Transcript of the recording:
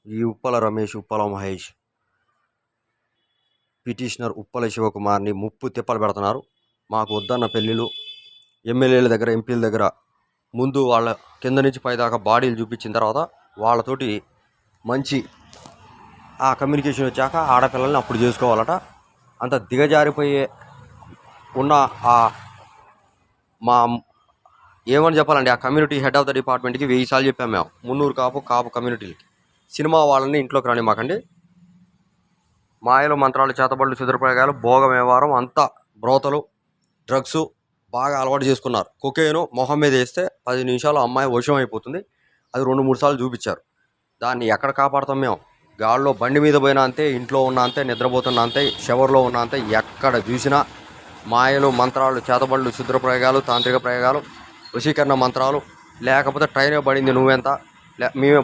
ఈ ఉప్పల రమేష్, ఉప్పల మహేష్, పిటిషనర్ ఉప్పల శివకుమార్ని ముప్పు తిప్పలు పెడుతున్నారు. మాకు వద్దన్న పెళ్ళిళ్ళు, ఎమ్మెల్యేల దగ్గర, ఎంపీల దగ్గర ముందు వాళ్ళ కింద నుంచి పైదాకా బాడీలు చూపించిన తర్వాత వాళ్ళతోటి మంచి ఆ కమ్యూనికేషన్ వచ్చాక ఆడపిల్లల్ని అప్పుడు చేసుకోవాలట. అంత దిగజారిపోయే ఉన్న మా ఏమని చెప్పాలండి, ఆ కమ్యూనిటీ హెడ్ ఆఫ్ ద డిపార్ట్మెంట్కి 1000 సార్లు చెప్పాము మేము. 300 కాపు కమ్యూనిటీలకి సినిమా వాళ్ళని ఇంట్లోకి రాని మాకండి. మాయలు, మంత్రాలు, చేతబడులు, సుదృప్రయోగాలు, భోగ వ్యవహారం అంతా బ్రోతలు, డ్రగ్స్ బాగా అలవాటు చేసుకున్నారు. కొకేను మొహం మీద వేస్తే 10 నిమిషాలు అమ్మాయి వశం అయిపోతుంది. అది 2-3 సార్లు చూపించారు. దాన్ని ఎక్కడ కాపాడుతాం మేము? గాల్లో బండి మీద పోయినా అంతే, ఇంట్లో ఉన్న అంతే, నిద్రపోతున్నా అంతే, షవర్లో ఉన్న అంతే. ఎక్కడ చూసినా మాయలు, మంత్రాలు, చేతబడులు, శుద్రప్రయోగాలు, తాంత్రిక ప్రయోగాలు, వశీకరణ మంత్రాలు. లేకపోతే ట్రైనే పడింది నువ్వెంత, మేమే